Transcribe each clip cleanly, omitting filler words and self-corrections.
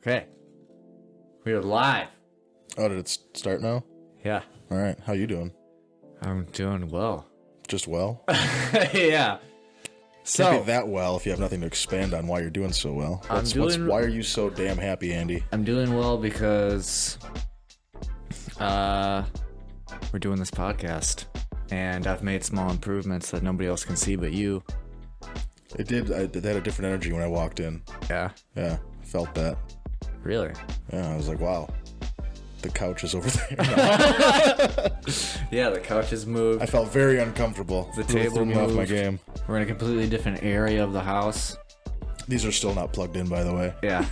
Okay. We are live. Oh, did it start now? Yeah. All right. How you doing? I'm doing well. Just well? Yeah. Can't be that well if you have nothing to expand on why you're doing so well. Why are you so damn happy, Andy? I'm doing well because we're doing this podcast. And I've made small improvements that nobody else can see but you. It did. They had a different energy when I walked in. Yeah. Yeah. I felt that. Really? Yeah. I was like, wow. The couch is over there. Yeah, the couch has moved. I felt very uncomfortable. The table threw me off my moved. game. We're in a completely different area of the house. These are still not plugged in, by the way. Yeah.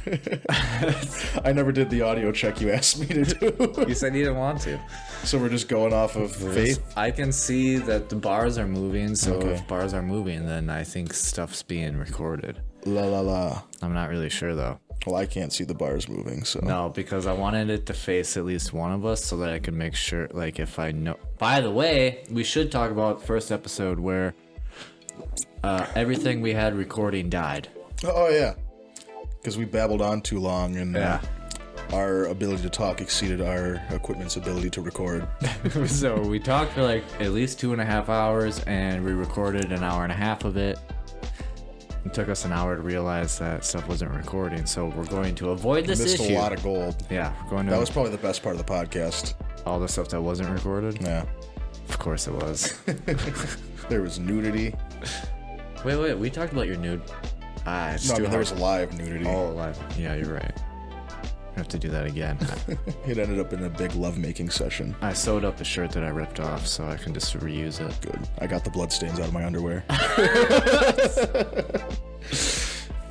I never did the audio check you asked me to do. You said you didn't want to. So we're just going off of faith? I can see that the bars are moving, so Okay. if bars are moving, then I think stuff's being recorded. La la la. I'm not really sure, though. Well, I can't see the bars moving, so. No, because I wanted it to face at least one of us so that I could make sure, like, if I know. By the way, we should talk about first episode where everything we had recording died. Oh, yeah. Because we babbled on too long, and our ability to talk exceeded our equipment's ability to record. So we talked for like at least 2.5 hours, and we recorded an hour and a half of it. It took us an hour to realize that stuff wasn't recording, so we're going to avoid this Missed issue. a lot of gold. Yeah, we're going to That was probably the best part of the podcast. all the stuff that wasn't recorded. Yeah. Of course it was. There was nudity. Wait, we talked about your nude. It's No, I too mean, there hard. was live nudity. Oh, live. Yeah, you're right. I have to do that again. It ended up in a big lovemaking session. I sewed up the shirt that I ripped off, so I can just reuse it. Good. I got the bloodstains out of my underwear.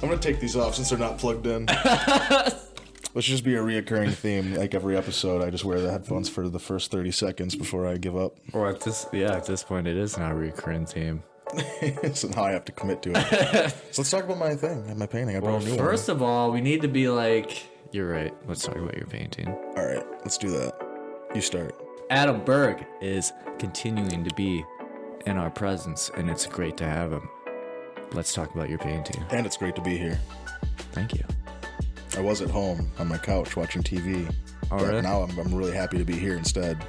I'm going to take these off since they're not plugged in. Let's just be a reoccurring theme. Like every episode, I just wear the headphones for the first 30 seconds before I give up. Or at this point, it is now a recurring theme. So now I have to commit to it. So let's talk about my thing, my painting. I brought a new one. First of all, we need to be like, you're right. Let's talk about your painting. All right, let's do that. You start. Adam Berg is continuing to be in our presence, and it's great to have him. Let's talk about your painting. And it's great to be here. Thank you. I was at home on my couch watching TV. Oh, but really? now I'm really happy to be here instead.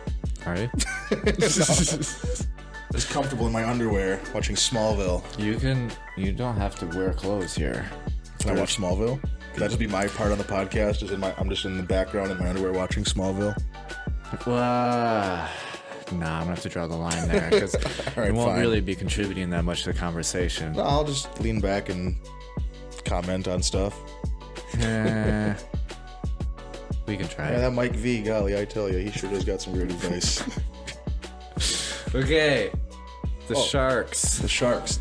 All right. Just comfortable in my underwear watching Smallville. You don't have to wear clothes here. Can I watch Smallville? Could that just be my part on the podcast? I'm just in the background in my underwear watching Smallville. Well, nah, I'm gonna have to draw the line there because All right, you won't fine. really be contributing that much to the conversation. No, I'll just lean back and comment on stuff. We can try Yeah, it. that Mike V, golly, I tell you, he sure does got some great advice. Okay, the Oh. Sharks. The Sharks.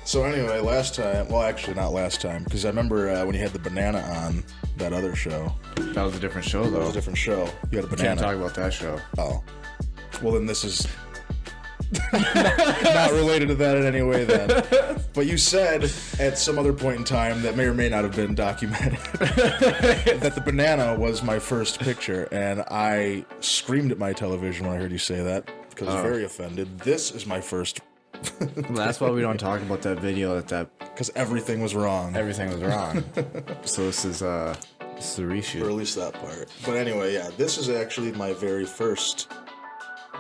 So anyway, last time, well, actually not last time, because I remember when you had the banana on that other show. That was a different show, That though. was a different show. You had a banana. Can't talk about that show. Oh. Well, then this is not related to that in any way then. But you said at some other point in time that may or may not have been documented that the banana was my first picture, and I screamed at my television when I heard you say that because I was very offended. This is my first That's why we don't talk about that video. because everything was wrong. Everything was wrong. So this is the Or reshoot. at least that part. But anyway, yeah, this is actually my very first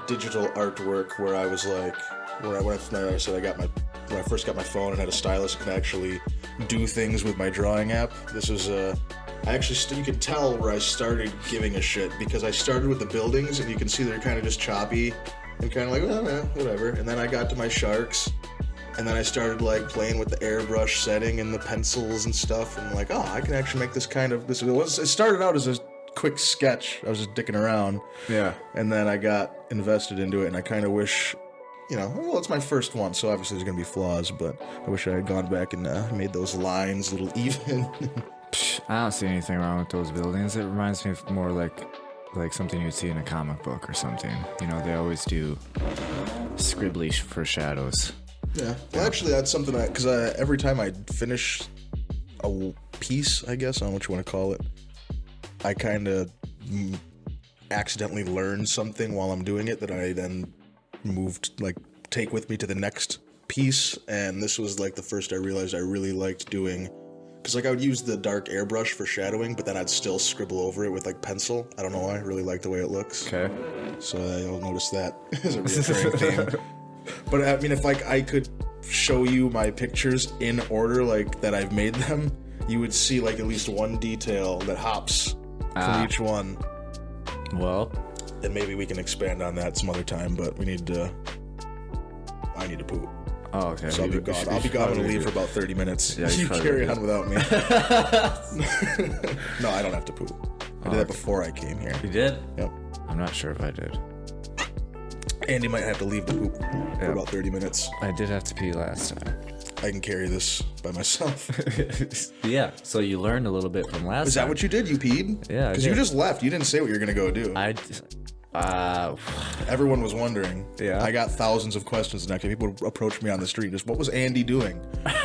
digital artwork where I was like, when I said when I first got my phone and had a stylus and could actually do things with my drawing app. This was you can tell where I started giving a shit because I started with the buildings and you can see they're kind of just choppy and kind of like, well, yeah, whatever. And then I got to my sharks. And then I started like playing with the airbrush setting and the pencils and stuff, and like, oh, I can actually make this kind of this. It started out as a quick sketch. I was just dicking around, Yeah. and then I got invested into it. And I kind of wish, well, it's my first one, so obviously there's gonna be flaws, but I wish I had gone back and made those lines a little even. I don't see anything wrong with those buildings. It reminds me of more like something you'd see in a comic book or something. They always do scribbly for shadows. Yeah. Well, actually, that's something because every time I finish a piece, I guess, I don't know what you want to call it, I kind of accidentally learn something while I'm doing it that I then take with me to the next piece. And this was like the first I realized I really liked doing because like I would use the dark airbrush for shadowing, but then I'd still scribble over it with like pencil. I don't know why. I really like the way it looks. Okay. So you'll notice that as a recurring theme. But I mean, if like I could show you my pictures in order like that I've made them, you would see like at least one detail that hops from each one. Well, and maybe we can expand on that some other time, but I need to poop. Oh, okay. So I'll be gone. I'm going to leave for about 30 minutes. Yeah, you carry on without me. No, I don't have to poop. I did that before I came here. You did? Yep. I'm not sure if I did. Andy might have to leave to poop for about 30 minutes. I did have to pee last time. I can carry this by myself. Yeah, so you learned a little bit from last time. Is that what you did? You peed? Yeah, because you just left. You didn't say what you're going to go do. Everyone was wondering. Yeah. I got thousands of questions, and actually people approached me on the street. Just, what was Andy doing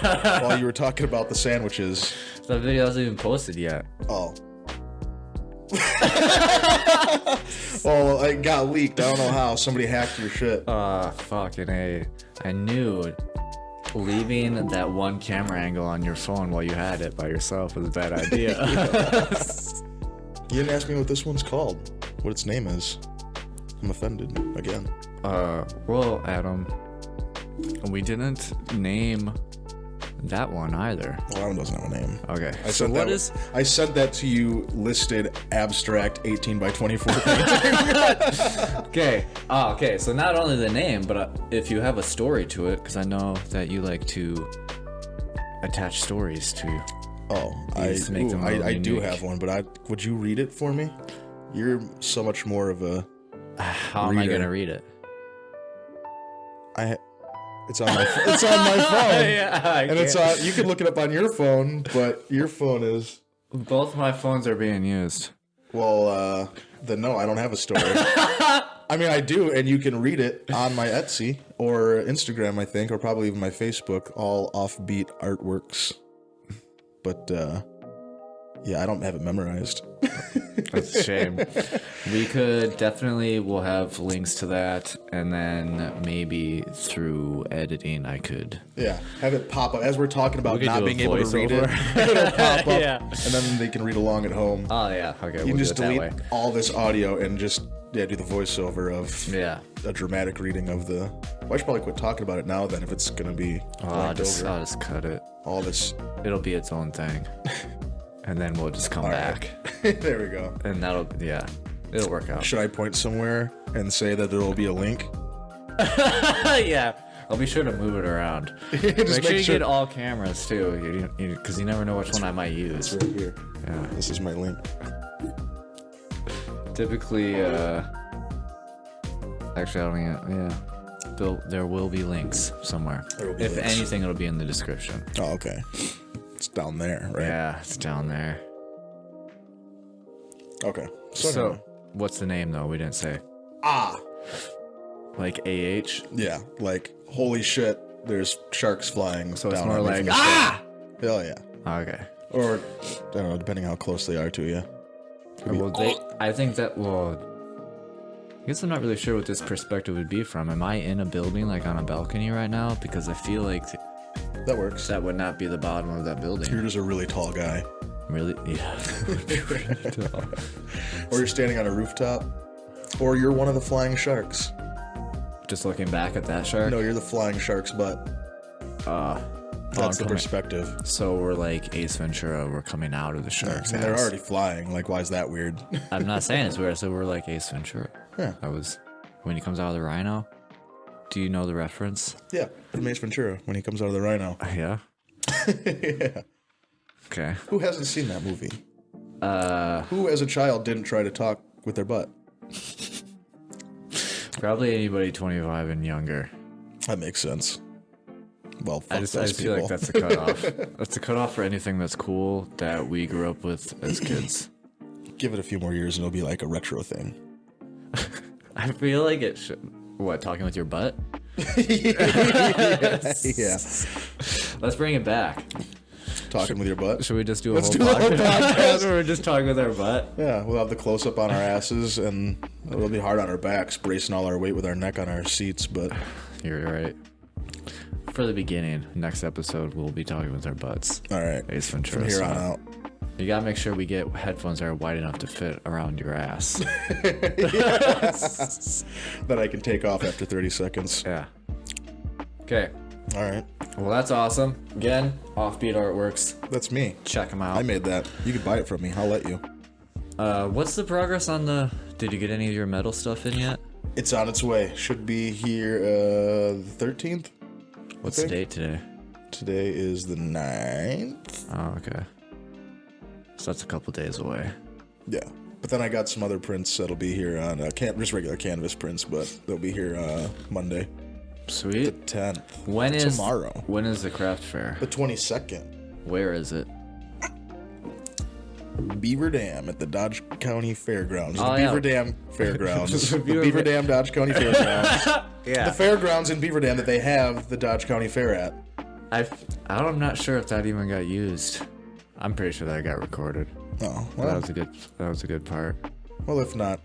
while you were talking about the sandwiches? That video hasn't even posted yet. Oh. Well, it got leaked. I don't know how. Somebody hacked your shit. Fucking A. I knew leaving that one camera angle on your phone while you had it by yourself was a bad idea. You didn't ask me what this one's called. What its name is. I'm offended again. Well, Adam, we didn't name that one either. Well, that one doesn't have a name. Okay. I sent that to you listed abstract 18 by 24 painting. Okay. Okay. So not only the name, but if you have a story to it, because I know that you like to attach stories to. Oh, I do have one, but would you read it for me? You're so much more of a. How am I gonna read it? It's on my phone. Yeah, and it's on. You can look it up on your phone, but your phone is. Both my phones are being used. Well, then no, I don't have a story. I mean, I do, and you can read it on my Etsy or Instagram, I think, or probably even my Facebook, all Offbeat Artworks. But yeah, I don't have it memorized. That's a shame. We'll have links to that, and then maybe through editing I could have it pop up as we're talking about not being able to read it. It'll pop up, and then they can read along at home. Oh yeah, okay. You can just delete all this audio and just do the voiceover of a dramatic reading of the. Well, I should probably quit talking about it now then if it's gonna be. I'll just cut it. All this. It'll be its own thing. And then we'll just come back. There we go. And it'll work out. Should I point somewhere and say that there will be a link? Yeah. I'll be sure to move it around. Make sure you get all cameras too, because you never know which one I might use. It's right here. Yeah. This is my link. Typically, actually, I don't even. Yeah. There will be links somewhere. If anything, it'll be in the description. Oh, okay. It's down there, right? Yeah, it's down there. Okay. So what's the name, though? We didn't say. Like AH? Yeah, like, holy shit, there's sharks flying. So down it's more like, Hell yeah. Okay. Or, I don't know, depending how close they are to you. I think that, I guess I'm not really sure what this perspective would be from. Am I in a building, like on a balcony right now? Because I feel like that works. That would not be the bottom of that building. You're just a really tall guy. Really? Yeah. Or you're standing on a rooftop. Or you're one of the flying sharks. Just looking back at that shark? No, you're the flying shark's butt. That's the perspective. So we're like Ace Ventura. We're coming out of the shark's ass. They're already flying. Like, why is that weird? I'm not saying it's weird. So we're like Ace Ventura. Yeah. When he comes out of the rhino. Do you know the reference? Yeah, from Ace Ventura when he comes out of the rhino. Yeah. Yeah. Okay. Who hasn't seen that movie? Who, as a child, didn't try to talk with their butt? Probably anybody 25 and younger. That makes sense. Well, fuck I just feel like that's a cutoff. That's a cutoff for anything that's cool that we grew up with as kids. Give it a few more years and it'll be like a retro thing. I feel like it should. What, talking with your butt? Yeah. Let's bring it back. Talking with your butt? Should we just do a whole podcast where we're just talking with our butt? Yeah, we'll have the close-up on our asses, and it'll be hard on our backs, bracing all our weight with our neck on our seats, but... You're right. for the beginning. Next episode, we'll be talking with our butts. All right. Ace Ventura. From here on out. You gotta make sure we get headphones that are wide enough to fit around your ass. Yes. That I can take off after 30 seconds. Yeah. Okay. All right. Well, that's awesome. Again, Offbeat Artworks. That's me. Check them out. I made that. You can buy it from me. I'll let you. What's the progress on the... Did you get any of your metal stuff in yet? It's on its way. Should be here the 13th. What's the date today? Today is the 9th. Oh, okay. So that's a couple days away. Yeah. But then I got some other prints that'll be here on... just regular canvas prints, but they'll be here Monday. Sweet. The 10th. Tomorrow. When is the craft fair? The 22nd. Where is it? Beaver Dam at the Dodge County Fairgrounds. Oh, the yeah. Beaver Dam Fairgrounds. The Beaver Dam Dodge County Fairgrounds. Yeah. The fairgrounds in Beaver Dam that they have the Dodge County Fair at. I'm not sure if that even got used. I'm pretty sure that got recorded. Oh, well. That was a good part. Well, if not,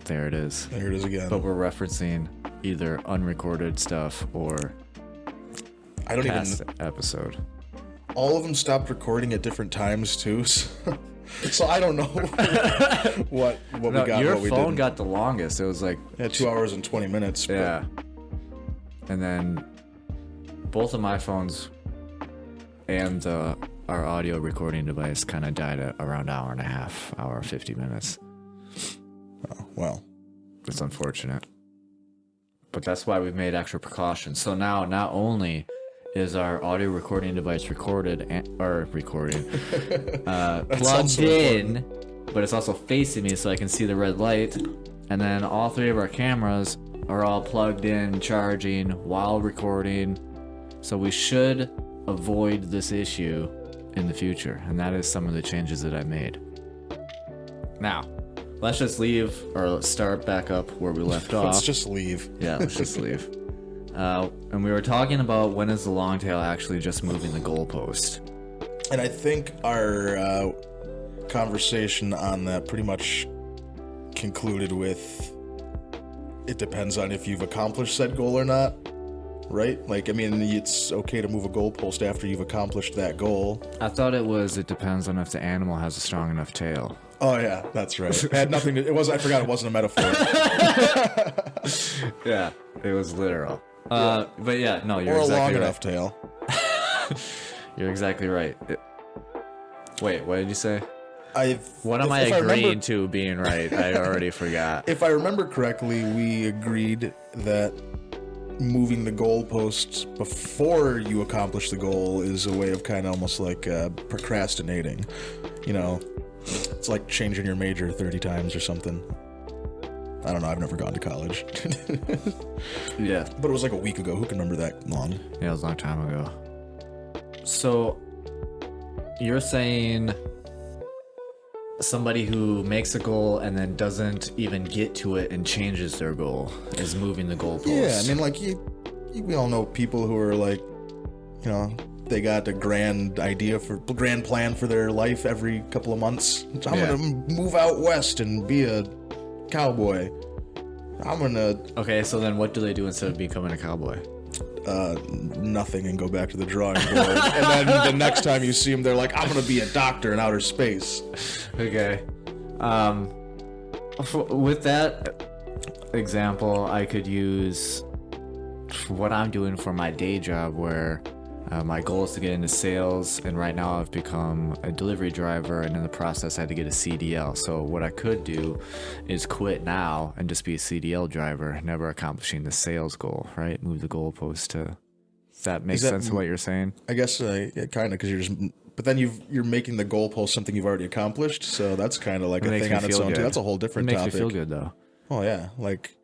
there it is. there it is again. But we're referencing either unrecorded stuff or I don't past even. episode. All of them stopped recording at different times too, so I don't know what we got. Your what we phone didn't. got the longest. It was like 2 hours and 20 minutes. yeah, and then both of my phones and our audio recording device kind of died at around hour and a half, hour 50 minutes. Oh, well, It's unfortunate, but that's why we've made extra precautions. So now, not only is our audio recording device plugged in, but it's also facing me so I can see the red light. And then all three of our cameras are all plugged in, charging while recording. So we should avoid this issue in the future. And that is some of the changes that I made. Now, let's just leave, or let's start back up where we left off. let's just leave. Yeah, let's just leave. And we were talking about when is the long tail actually just moving the goalpost. And I think our conversation on that pretty much concluded with it depends on if you've accomplished said goal or not, right? Like, I mean, it's okay to move a goalpost after you've accomplished that goal. I thought it depends on if the animal has a strong enough tail. Oh, yeah, that's right. It had nothing to... I forgot it wasn't a metaphor. Yeah, it was literal. But yeah, no, you're or exactly a long right. enough tail. You're exactly right. Wait, what did you say? What am I if agreeing to being right? I already forgot. If I remember correctly, we agreed that moving the goalposts before you accomplish the goal is a way of kind of almost like procrastinating. You know, it's like changing your major 30 times or something. I don't know. I've never gone to college. Yeah. But it was like a week ago. Who can remember that long? Yeah, it was a long time ago. So, you're saying somebody who makes a goal and then doesn't even get to it and changes their goal is moving the goalpost. Yeah, I mean, like, we all know people who are like, you know, they got a grand plan for their life every couple of months. I'm gonna move out west and be a cowboy. Okay, so then what do they do instead of becoming a cowboy? Nothing, and go back to the drawing board. And then the next time you see them, they're like, I'm gonna be a doctor in outer space. Okay. With that example, I could use what I'm doing for my day job, where my goal is to get into sales, and right now I've become a delivery driver, and in the process I had to get a CDL. So what I could do is quit now and just be a CDL driver, never accomplishing the sales goal, right? Move the goalpost to... Does that make sense of what you're saying? I guess, yeah, kind of, because you're just... But then you're making the goalpost something you've already accomplished, so that's kind of like a thing on its own, too. That's a whole different topic. It makes me feel good, though. Oh, yeah. Like,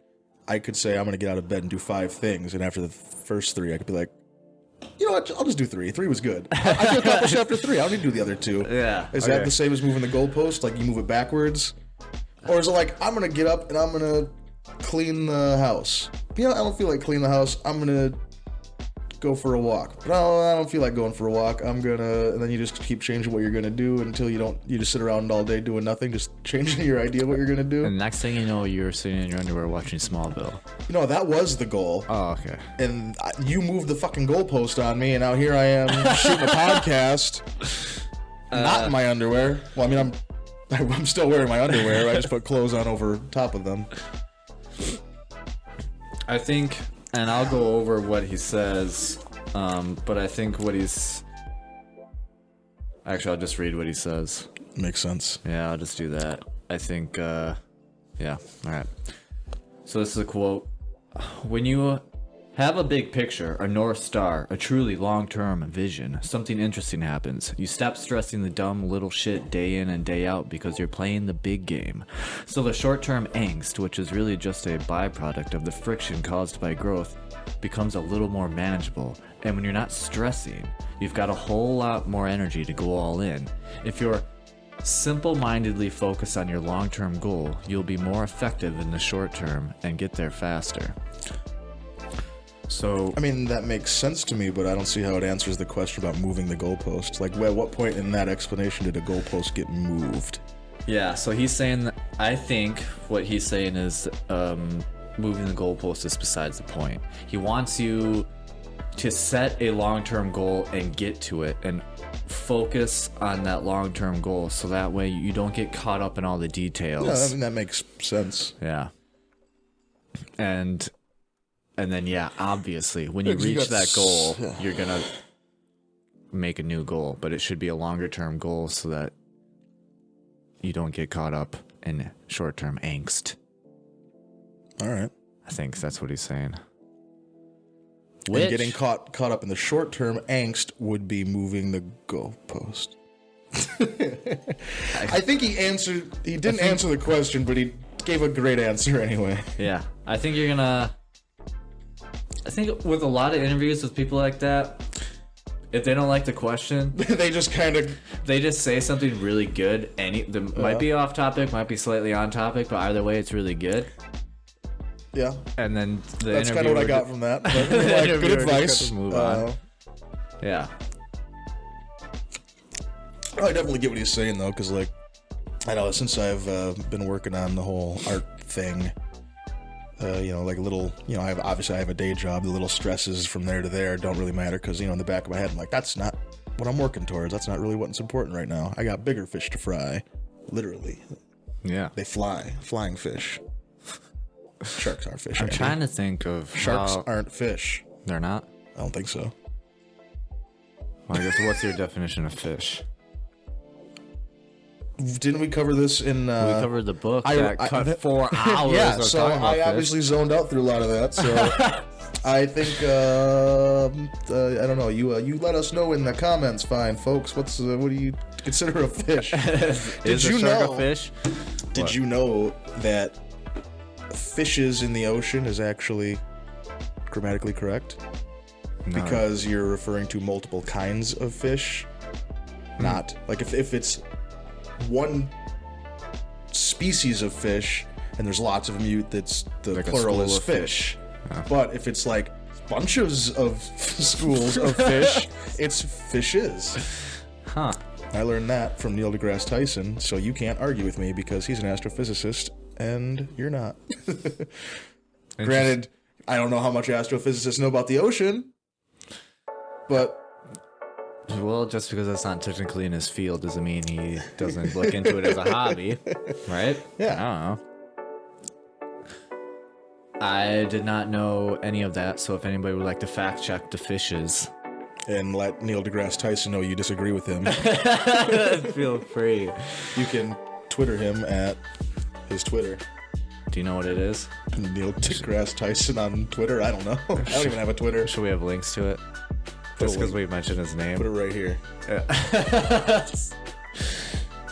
I could say I'm going to get out of bed and do 5 things, and after the first 3, I could be like, you know what? I'll just do 3. 3 was good. I feel accomplished after 3. I don't need to do the other 2. Yeah. Is that the same as moving the goalpost? Like, you move it backwards? Or is it like, I'm going to get up and I'm going to clean the house? You know, I don't feel like cleaning the house. I'm going to go for a walk. No, I don't feel like going for a walk. And then you just keep changing what you're gonna do until you just sit around all day doing nothing, just changing your idea of what you're gonna do. And next thing you know, you're sitting in your underwear watching Smallville. That was the goal. Oh, okay. And you moved the fucking goalpost on me, and now here I am shooting a podcast, not in my underwear. Well, I mean, I'm still wearing my underwear. I just put clothes on over top of them. I think, and I'll go over what he says, but I think actually, I'll just read what he says. Makes sense. Yeah, I'll just do that. I think, yeah, alright. So this is a quote. When you have a big picture, a North Star, a truly long-term vision, something interesting happens. You stop stressing the dumb little shit day in and day out because you're playing the big game. So the short-term angst, which is really just a byproduct of the friction caused by growth, becomes a little more manageable. And when you're not stressing, you've got a whole lot more energy to go all in. If you're simple-mindedly focused on your long-term goal, you'll be more effective in the short term and get there faster. So, I mean, that makes sense to me, but I don't see how it answers the question about moving the goalpost. Like, at what point in that explanation did a goalpost get moved? yeah, so he's saying that, I think what he's saying is moving the goalpost is besides the point. He wants you to set a long-term goal and get to it and focus on that long-term goal so that way you don't get caught up in all the details. Yeah, I mean, that makes sense. Yeah. And then, yeah, obviously, when you reach that goal, you're going to make a new goal. But it should be a longer-term goal so that you don't get caught up in short-term angst. All right. I think that's what he's saying. And getting caught up in the short-term angst would be moving the goalpost. I think he didn't answer the question, but he gave a great answer anyway. Yeah. I think with a lot of interviews with people like that, if they don't like the question, they just say something really good. Might be off topic, might be slightly on topic, but either way, it's really good. Yeah. And then that's kind of what I got from that. But good advice. Move on. Yeah. I definitely get what he's saying though, because I know since I've been working on the whole art thing. I have a day job. The little stresses from there to there don't really matter because, in the back of my head, I'm like, that's not what I'm working towards. That's not really what's important right now. I got bigger fish to fry. Literally. Yeah. They fly. Flying fish. Sharks aren't fish. I'm trying to think of Sharks aren't fish. They're not? I don't think so. Well, I guess what's your definition of fish? Didn't we cover this in... we covered the book that cut 4 hours. Yeah, so I obviously zoned out through a lot of that, so... I think, I don't know, you let us know in the comments, fine, folks, what do you consider a fish? Is a shark a fish? Did you know that fishes in the ocean is actually grammatically correct? No. Because you're referring to multiple kinds of fish, not... Like, if it's... one species of fish and there's lots of them, that's the like plural is fish. Yeah. But if it's like bunches of schools of fish, it's fishes. Huh. I learned that from Neil deGrasse Tyson, so you can't argue with me because he's an astrophysicist and you're not. Granted, I don't know how much astrophysicists know about the ocean, but... Well, just because that's not technically in his field doesn't mean he doesn't look into it as a hobby, right? Yeah. I don't know. I did not know any of that, so if anybody would like to fact check the fishes... And let Neil deGrasse Tyson know you disagree with him. Feel free. You can Twitter him at his Twitter. Do you know what it is? Neil deGrasse Tyson on Twitter? I don't know. I don't even have a Twitter. Should we have links to it? Just because we mentioned his name. Put it right here. Yeah.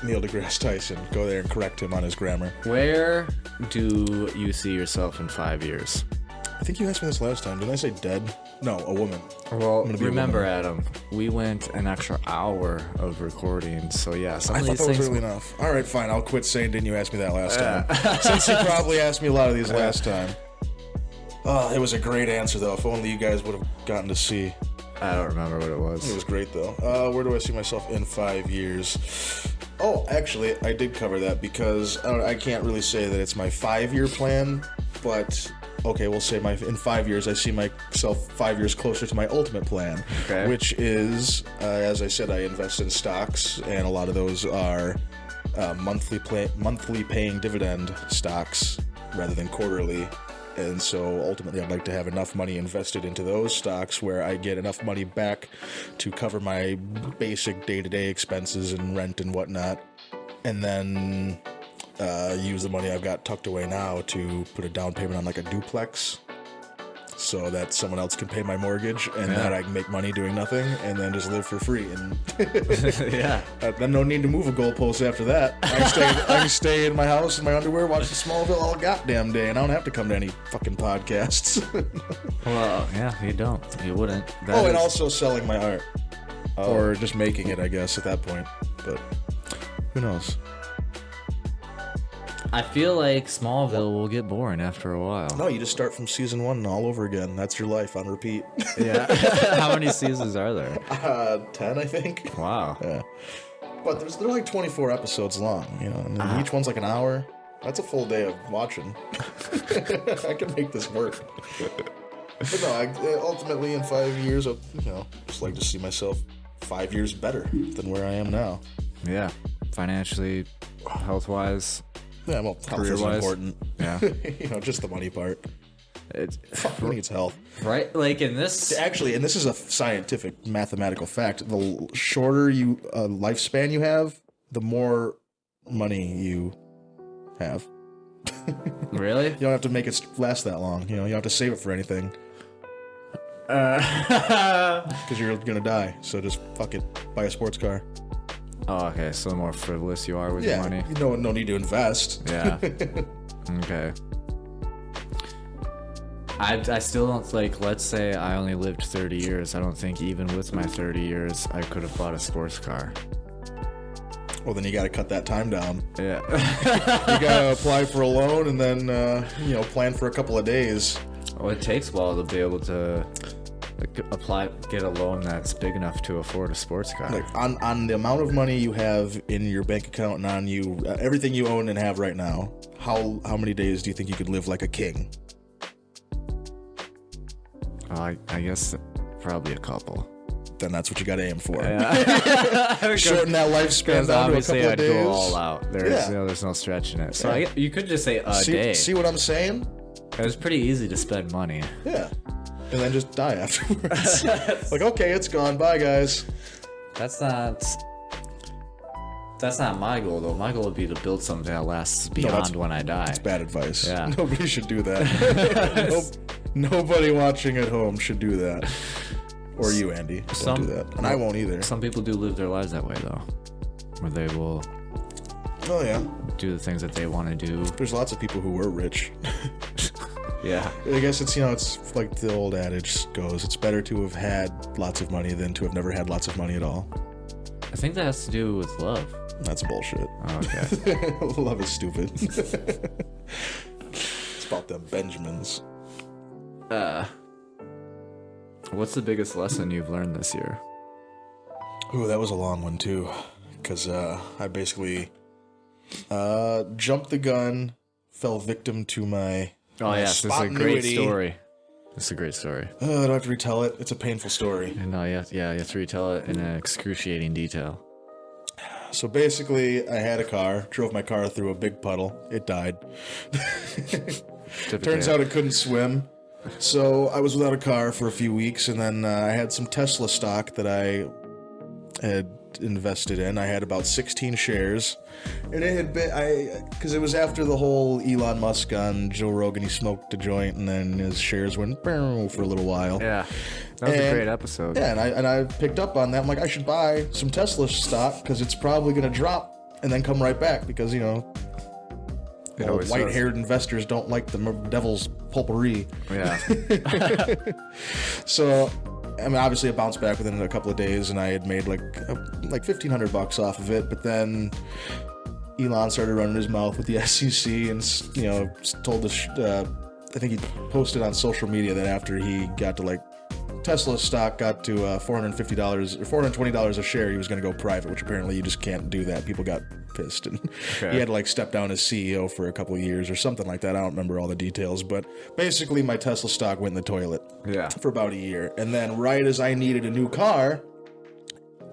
Neil deGrasse Tyson. Go there and correct him on his grammar. Where do you see yourself in 5 years? I think you asked me this last time. Didn't I say dead? No, a woman. Well, remember, Adam, we went an extra hour of recording, so yeah. I thought that was early enough. All right, fine. I'll quit saying, didn't you ask me that last time? Since you probably asked me a lot of these last time. Oh, it was a great answer, though. If only you guys would have gotten to see. I don't remember what it was. It was great, though. Where do I see myself in 5 years? Oh, actually, I did cover that because I can't really say that it's my 5-year plan, but okay, we'll say in 5 years, I see myself 5 years closer to my ultimate plan, which is, as I said, I invest in stocks, and a lot of those are monthly paying dividend stocks rather than quarterly. And so ultimately I'd like to have enough money invested into those stocks where I get enough money back to cover my basic day-to-day expenses and rent and whatnot, and then use the money I've got tucked away now to put a down payment on like a duplex so that someone else can pay my mortgage, and that I can make money doing nothing and then just live for free. And then no need to move a goalpost after that. I can stay in my house in my underwear watching Smallville all goddamn day, and I don't have to come to any fucking podcasts. Well, yeah, you don't. You wouldn't. And also selling my art. Or just making it, I guess, at that point. But who knows? I feel like Smallville will get boring after a while. No, you just start from season 1 and all over again. That's your life on repeat. Yeah. How many seasons are there? 10, I think. Wow. Yeah. But they're like 24 episodes long, and each one's like an hour. That's a full day of watching. I can make this work. But no, ultimately in 5 years, I'll, just like to see myself 5 years better than where I am now. Yeah. Financially, health-wise. Yeah, well, health is important. Yeah. Just the money part. Who needs health? Right? Like in this... Actually, and this is a scientific, mathematical fact, the shorter lifespan you have, the more money you have. Really? You don't have to make it last that long. You don't have to save it for anything. Because you're going to die. So just fuck it. Buy a sports car. Oh, okay. So the more frivolous you are with your money. No need to invest. Yeah. Okay. I still don't, let's say I only lived 30 years. I don't think even with my 30 years, I could have bought a sports car. Well, then you got to cut that time down. Yeah. You got to apply for a loan and then, plan for a couple of days. Well, it takes a while to be able to get a loan that's big enough to afford a sports car. Like on the amount of money you have in your bank account and on you, everything you own and have right now, how many days do you think you could live like a king? I guess probably a couple. Then that's what you got to aim for. Yeah. Shorten that lifespan down to a couple of days. I'd go all out. There's no stretching it. So you could just say a day. See what I'm saying? It was pretty easy to spend money. Yeah. And then just die afterwards. Okay, it's gone. Bye, guys. That's not my goal, though. My goal would be to build something that lasts beyond when I die. That's bad advice. Yeah. Nobody should do that. Nobody watching at home should do that. Or you, Andy. Don't do that. And I won't either. Some people do live their lives that way, though. Where they will do the things that they want to do. There's lots of people who were rich. Yeah. I guess it's like the old adage goes, it's better to have had lots of money than to have never had lots of money at all. I think that has to do with love. That's bullshit. Oh, okay. Love is stupid. It's about them Benjamins. What's the biggest lesson you've learned this year? Ooh, that was a long one too. Because I basically jumped the gun, fell victim to my yes, this is a great story. This is a great story. I don't have to retell it. It's a painful story. No, you have to retell it in an excruciating detail. So basically, I had a car, drove my car through a big puddle. It died. Turns out it couldn't swim. So I was without a car for a few weeks, and then I had some Tesla stock that I had invested in. I had about 16 shares, and it had been because it was after the whole Elon Musk on Joe Rogan. He smoked a joint, and then his shares went for a little while. Yeah, that was a great episode. Yeah, and I picked up on that. I'm like, I should buy some Tesla stock because it's probably going to drop and then come right back because white-haired investors don't like the devil's potpourri. Yeah. So, I mean, obviously it bounced back within a couple of days, and I had made like $1,500 off of it. But then Elon started running his mouth with the SEC, and told the I think he posted on social media that after he got to like Tesla stock got to $450 or $420 a share, he was going to go private, which apparently you just can't do that. People got pissed, and he had to like step down as CEO for a couple of years or something like that. I don't remember all the details, but basically my Tesla stock went in the toilet for about a year. And then right as I needed a new car,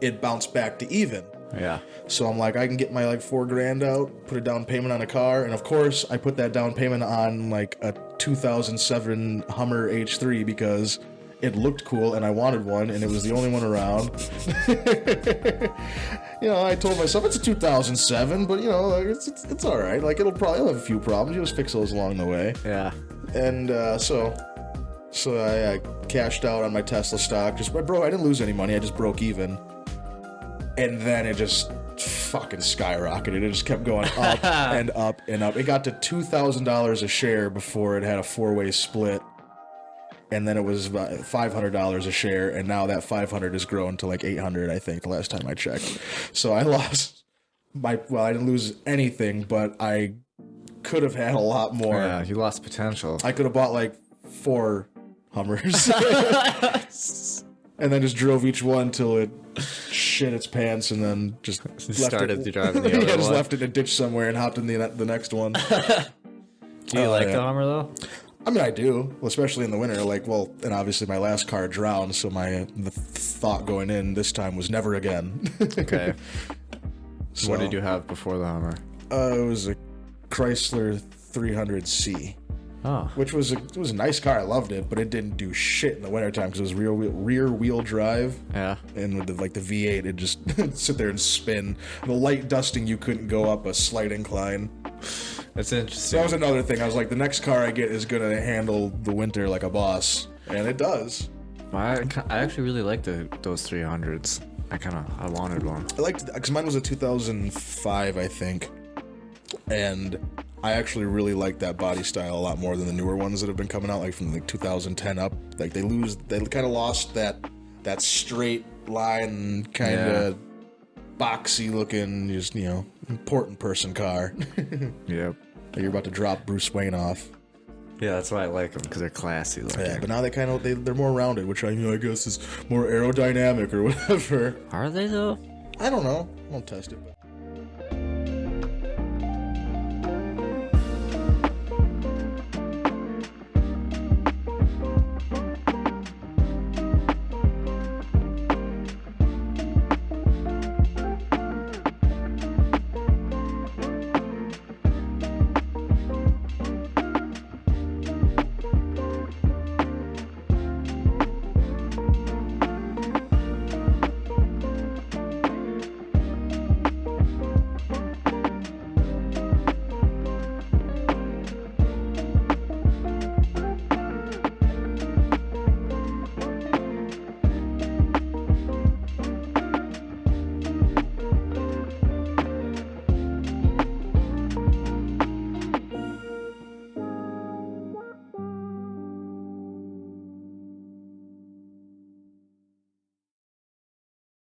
it bounced back to even. Yeah. So I'm like, I can get my like $4,000 out, put a down payment on a car, and of course I put that down payment on like a 2007 Hummer H3 because it looked cool and I wanted one and it was the only one around. You know, I told myself it's a 2007, but you know, it's all right. Like it'll have a few problems. You just fix those along the way. Yeah. And so I cashed out on my Tesla stock. I didn't lose any money. I just broke even. And then it just fucking skyrocketed. It just kept going up and up and up. It got to $2,000 a share before it had a 4-way split. And then it was about $500 a share, and now that 500 has grown to like 800, I think, the last time I checked. So I lost I didn't lose anything, but I could have had a lot more. Yeah, you lost potential. I could have bought like 4 Hummers. And then just drove each one till it shit its pants, and then just started to drive in the other one. Just left it in a ditch somewhere and hopped in the next one. Do you like the Hummer though? I mean, I do, especially in the winter. Like, well, and obviously my last car drowned, so the thought going in this time was never again. Okay. So, what did you have before the Hummer? It was a Chrysler 300C. Oh. Which was it was a nice car. I loved it, but it didn't do shit in the wintertime because it was rear wheel drive. Yeah. And with the V8, it just sit there and spin. The light dusting, you couldn't go up a slight incline. That's interesting. So that was another thing. I was like, the next car I get is gonna handle the winter like a boss, and it does. I actually really like those 300s. I wanted one. I liked because mine was a 2005, I think, and I actually really like that body style a lot more than the newer ones that have been coming out, like from like 2010 up. Like they kind of lost that straight line kind of boxy looking, just important person car. Yep. Like you're about to drop Bruce Wayne off. Yeah, that's why I like them, because they're classy looking. Yeah, but now they're more rounded, which I guess is more aerodynamic or whatever. Are they though? I don't know. I won't test it. But